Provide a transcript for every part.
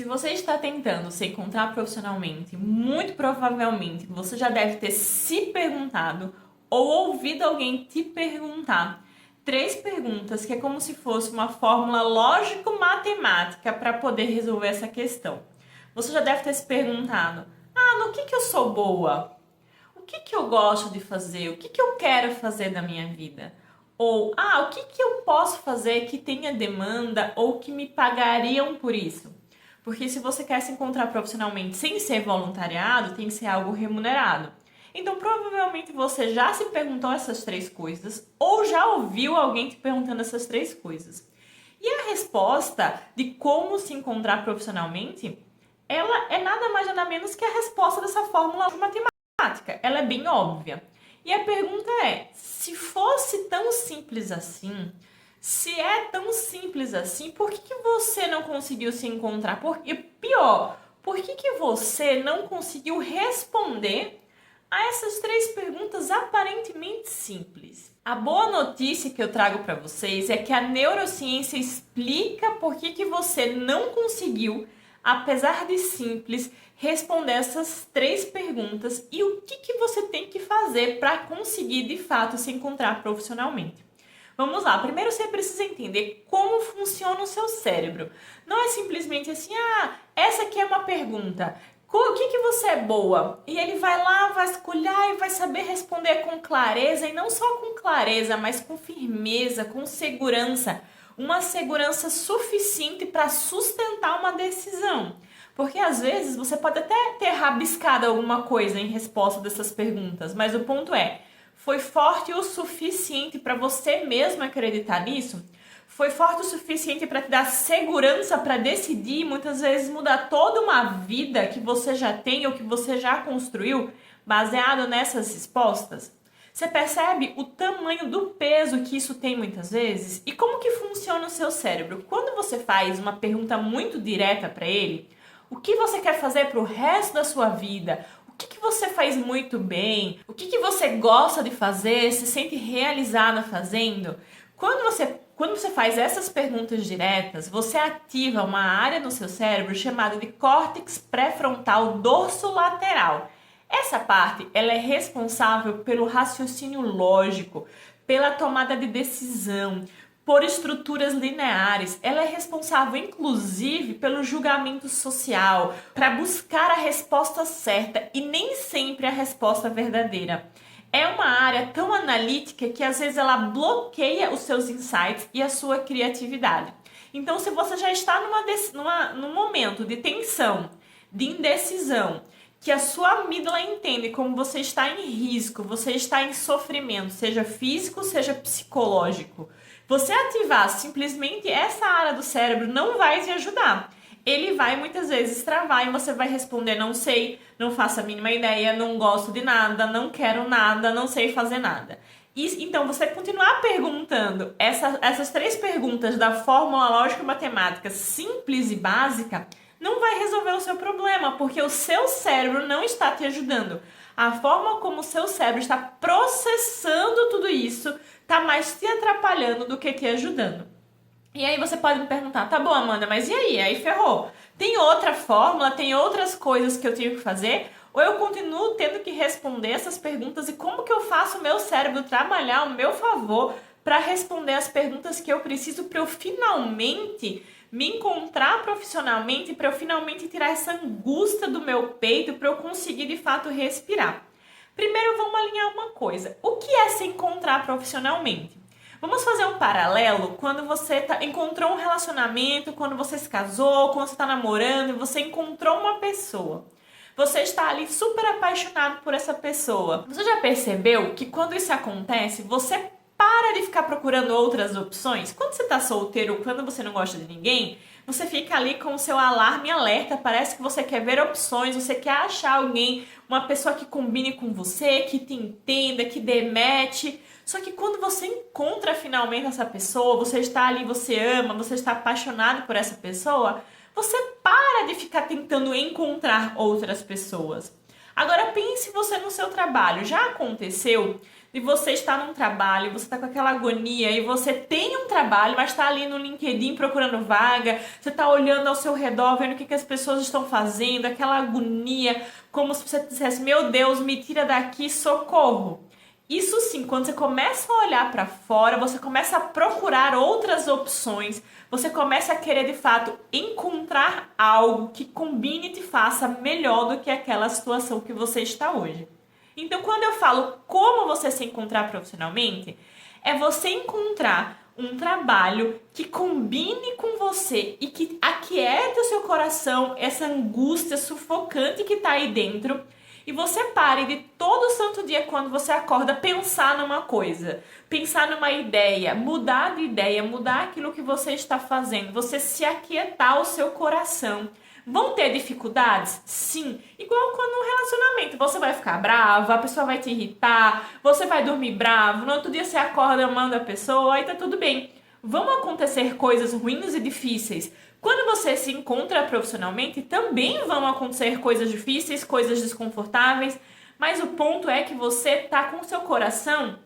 Se você está tentando se encontrar profissionalmente, muito provavelmente você já deve ter se perguntado ou ouvido alguém te perguntar 3 perguntas que é como se fosse uma fórmula lógico-matemática para poder resolver essa questão. Você já deve ter se perguntado: no que eu sou boa? O que eu gosto de fazer? O que eu quero fazer da minha vida? Ou, o que eu posso fazer que tenha demanda ou que me pagariam por isso? Porque se você quer se encontrar profissionalmente sem ser voluntariado, tem que ser algo remunerado. Então, provavelmente você já se perguntou essas 3 coisas ou já ouviu alguém te perguntando essas 3 coisas. E a resposta de como se encontrar profissionalmente, ela é nada mais nada menos que a resposta dessa fórmula matemática. Ela é bem óbvia. E a pergunta é: se fosse tão simples assim, se é tão simples assim, por que você não conseguiu se encontrar? E pior, por que você não conseguiu responder a essas 3 perguntas aparentemente simples? A boa notícia que eu trago para vocês é que a neurociência explica por que você não conseguiu, apesar de simples, responder essas 3 perguntas e o que você tem que fazer para conseguir de fato se encontrar profissionalmente. Vamos lá, primeiro você precisa entender como funciona o seu cérebro. Não é simplesmente assim, essa aqui é uma pergunta, o que você é boa? E ele vai lá, vai escolher e vai saber responder com clareza, e não só com clareza, mas com firmeza, com segurança. Uma segurança suficiente para sustentar uma decisão. Porque às vezes você pode até ter rabiscado alguma coisa em resposta dessas perguntas, mas o ponto é: foi forte o suficiente para você mesmo acreditar nisso? Foi forte o suficiente para te dar segurança para decidir e muitas vezes mudar toda uma vida que você já tem ou que você já construiu baseado nessas respostas? Você percebe o tamanho do peso que isso tem muitas vezes? E como que funciona o seu cérebro? Quando você faz uma pergunta muito direta para ele, o que você quer fazer para o resto da sua vida? O que você faz muito bem? O que você gosta de fazer? Se sente realizada fazendo? Quando você faz essas perguntas diretas, você ativa uma área no seu cérebro chamada de córtex pré-frontal dorsolateral. Essa parte, ela é responsável pelo raciocínio lógico, pela tomada de decisão, por estruturas lineares. Ela é responsável, inclusive, pelo julgamento social, para buscar a resposta certa e nem sempre a resposta verdadeira. É uma área tão analítica que às vezes ela bloqueia os seus insights e a sua criatividade. Então, se você já está num momento de tensão, de indecisão, que a sua amígdala entende como você está em risco, você está em sofrimento, seja físico, seja psicológico, você ativar simplesmente essa área do cérebro não vai te ajudar. Ele vai muitas vezes travar e você vai responder: não sei, não faço a mínima ideia, não gosto de nada, não quero nada, não sei fazer nada. E, então, você continuar perguntando essas 3 perguntas da fórmula lógico-matemática simples e básica não vai resolver o seu problema, porque o seu cérebro não está te ajudando. A forma como o seu cérebro está processando tudo isso está mais te atrapalhando do que te ajudando. E aí você pode me perguntar: tá bom, Amanda, mas e aí? Aí ferrou. Tem outra fórmula, tem outras coisas que eu tenho que fazer? Ou eu continuo tendo que responder essas perguntas? E como que eu faço o meu cérebro trabalhar ao meu favor para responder as perguntas que eu preciso para eu finalmente me encontrar profissionalmente, para eu finalmente tirar essa angústia do meu peito, para eu conseguir de fato respirar? Primeiro vamos alinhar uma coisa: o que é se encontrar profissionalmente? Vamos fazer um paralelo quando você encontrou um relacionamento, quando você se casou, quando você está namorando e você encontrou uma pessoa. Você está ali super apaixonado por essa pessoa. Você já percebeu que quando isso acontece, você para de ficar procurando outras opções? Quando você está solteiro, quando você não gosta de ninguém, você fica ali com o seu alarme alerta, parece que você quer ver opções, você quer achar alguém, uma pessoa que combine com você, que te entenda, que dê match. Só que quando você encontra finalmente essa pessoa, você está ali, você ama, você está apaixonado por essa pessoa, você para de ficar tentando encontrar outras pessoas. Agora pense você no seu trabalho. Já aconteceu de você estar num trabalho, você está com aquela agonia e você tem um trabalho, mas está ali no LinkedIn procurando vaga, você está olhando ao seu redor, vendo o que as pessoas estão fazendo, aquela agonia, como se você dissesse, meu Deus, me tira daqui, socorro. Isso sim, quando você começa a olhar para fora, você começa a procurar outras opções, você começa a querer de fato encontrar algo que combine e te faça melhor do que aquela situação que você está hoje. Então, quando eu falo como você se encontrar profissionalmente, é você encontrar um trabalho que combine com você e que aquiete o seu coração, essa angústia sufocante que está aí dentro. E você pare de todo santo dia, quando você acorda, pensar numa coisa, pensar numa ideia, mudar de ideia, mudar aquilo que você está fazendo, você se aquietar o seu coração. Vão ter dificuldades? Sim. Igual quando no relacionamento você vai ficar bravo, a pessoa vai te irritar, você vai dormir bravo, no outro dia você acorda amando a pessoa, aí tá tudo bem. Vão acontecer coisas ruins e difíceis. Quando você se encontra profissionalmente, também vão acontecer coisas difíceis, coisas desconfortáveis, mas o ponto é que você tá com o seu coração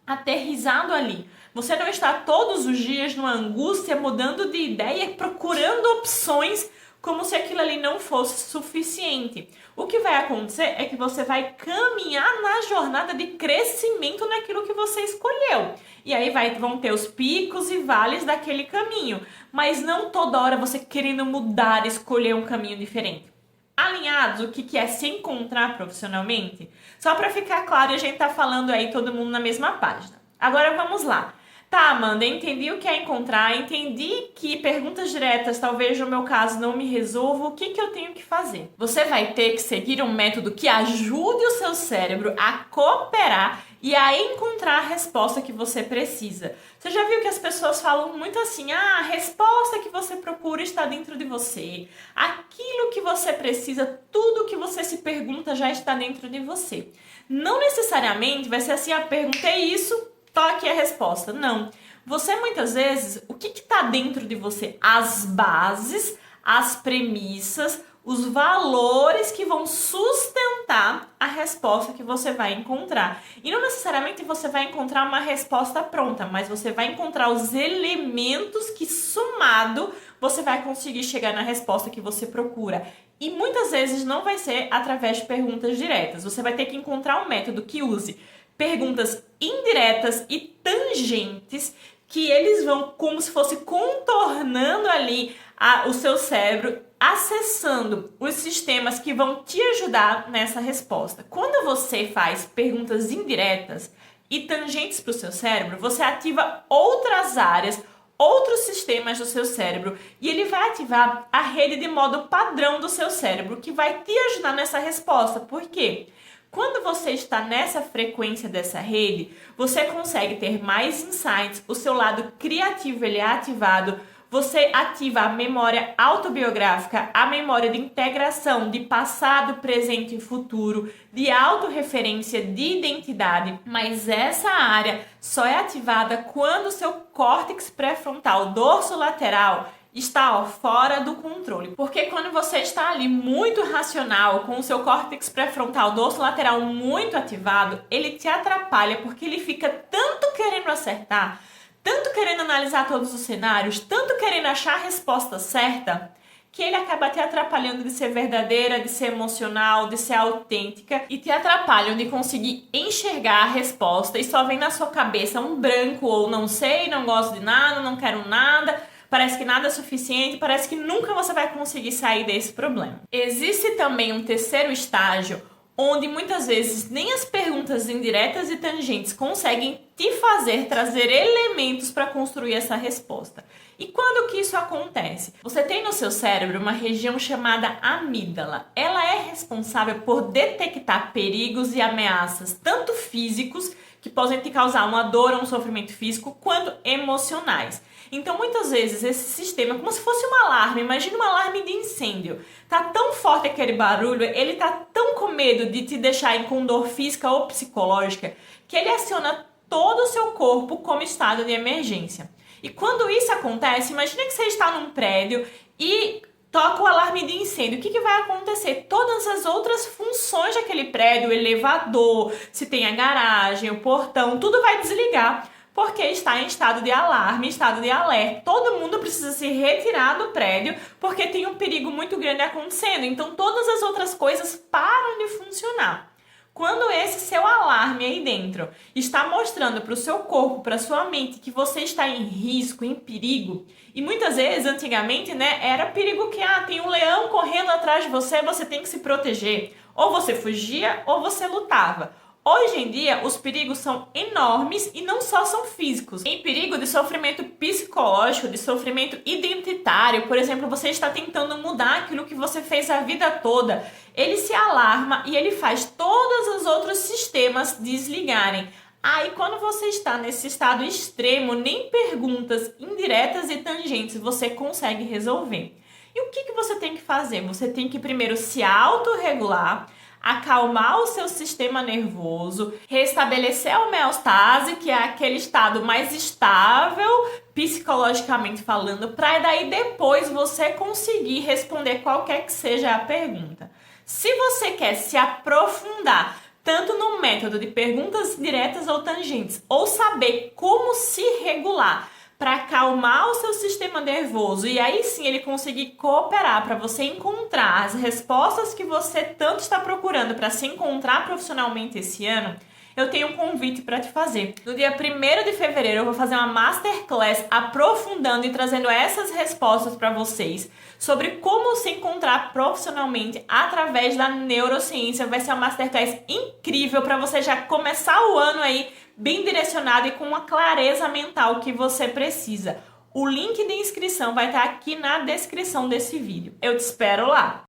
aterrissado ali. Você não está todos os dias numa angústia, mudando de ideia, procurando opções como se aquilo ali não fosse suficiente. O que vai acontecer é que você vai caminhar na jornada de crescimento naquilo que você escolheu. E aí vão ter os picos e vales daquele caminho, mas não toda hora você querendo mudar, escolher um caminho diferente. Alinhados, o que é se encontrar profissionalmente? Só para ficar claro, a gente tá falando aí todo mundo na mesma página. Agora vamos lá. Tá, Amanda, entendi o que é encontrar, entendi que perguntas diretas, talvez no meu caso, não me resolvam, o que eu tenho que fazer? Você vai ter que seguir um método que ajude o seu cérebro a cooperar e a encontrar a resposta que você precisa. Você já viu que as pessoas falam muito assim, a resposta que você procura está dentro de você. Aquilo que você precisa, tudo que você se pergunta já está dentro de você. Não necessariamente vai ser assim, perguntei isso, tô aqui a resposta. Não. Você muitas vezes, o que está dentro de você? As bases, as premissas, os valores que vão sustentar a resposta que você vai encontrar. E não necessariamente você vai encontrar uma resposta pronta, mas você vai encontrar os elementos que, somado, você vai conseguir chegar na resposta que você procura. E muitas vezes não vai ser através de perguntas diretas. Você vai ter que encontrar um método que use perguntas indiretas e tangentes, que eles vão como se fosse contornando ali o seu cérebro, acessando os sistemas que vão te ajudar nessa resposta. Quando você faz perguntas indiretas e tangentes para o seu cérebro, você ativa outras áreas, outros sistemas do seu cérebro, e ele vai ativar a rede de modo padrão do seu cérebro, que vai te ajudar nessa resposta. Por quê? Quando você está nessa frequência dessa rede, você consegue ter mais insights, o seu lado criativo ele é ativado, você ativa a memória autobiográfica, a memória de integração de passado, presente e futuro, de autorreferência, de identidade, mas essa área só é ativada quando o seu córtex pré-frontal dorsolateral está fora do controle. Porque quando você está ali muito racional, com o seu córtex pré-frontal dorsolateral muito ativado, ele te atrapalha porque ele fica tanto querendo acertar, tanto querendo analisar todos os cenários, tanto querendo achar a resposta certa, que ele acaba te atrapalhando de ser verdadeira, de ser emocional, de ser autêntica, e te atrapalham de conseguir enxergar a resposta e só vem na sua cabeça um branco ou não sei, não gosto de nada, não quero nada. Parece que nada é suficiente, parece que nunca você vai conseguir sair desse problema. Existe também um terceiro estágio, onde muitas vezes nem as perguntas indiretas e tangentes conseguem te fazer trazer elementos para construir essa resposta. E quando que isso acontece? Você tem no seu cérebro uma região chamada amígdala. Ela é responsável por detectar perigos e ameaças, tanto físicos, que podem te causar uma dor ou um sofrimento físico, quanto emocionais. Então, muitas vezes, esse sistema é como se fosse um alarme. Imagina um alarme de incêndio. Tá tão forte aquele barulho, ele tá tão com medo de te deixar com dor física ou psicológica, que ele aciona todo o seu corpo como estado de emergência. E quando isso acontece, imagina que você está num prédio e toca o alarme de incêndio. O que vai acontecer? Todas as outras funções daquele prédio, o elevador, se tem a garagem, o portão, tudo vai desligar, porque está em estado de alarme, estado de alerta. Todo mundo precisa se retirar do prédio, porque tem um perigo muito grande acontecendo. Então, todas as outras coisas param de funcionar. Quando esse seu alarme aí dentro está mostrando para o seu corpo, para a sua mente, que você está em risco, em perigo, e muitas vezes, antigamente, né, era perigo que tem um leão correndo atrás de você, você tem que se proteger. Ou você fugia, ou você lutava. Hoje em dia, os perigos são enormes e não só são físicos. Tem perigo de sofrimento psicológico, de sofrimento identitário. Por exemplo, você está tentando mudar aquilo que você fez a vida toda. Ele se alarma e ele faz todos os outros sistemas desligarem. Aí, quando você está nesse estado extremo, nem perguntas indiretas e tangentes você consegue resolver. E o que você tem que fazer? Você tem que primeiro se autorregular, acalmar o seu sistema nervoso, restabelecer a homeostase, que é aquele estado mais estável, psicologicamente falando, para daí depois você conseguir responder qualquer que seja a pergunta. Se você quer se aprofundar tanto no método de perguntas diretas ou tangentes, ou saber como se regular para acalmar o seu sistema nervoso e aí sim ele conseguir cooperar para você encontrar as respostas que você tanto está procurando para se encontrar profissionalmente esse ano, eu tenho um convite para te fazer. No dia 1º de fevereiro eu vou fazer uma masterclass aprofundando e trazendo essas respostas para vocês sobre como se encontrar profissionalmente através da neurociência. Vai ser uma masterclass incrível para você já começar o ano aí bem direcionado e com uma clareza mental que você precisa. O link de inscrição vai estar aqui na descrição desse vídeo. Eu te espero lá!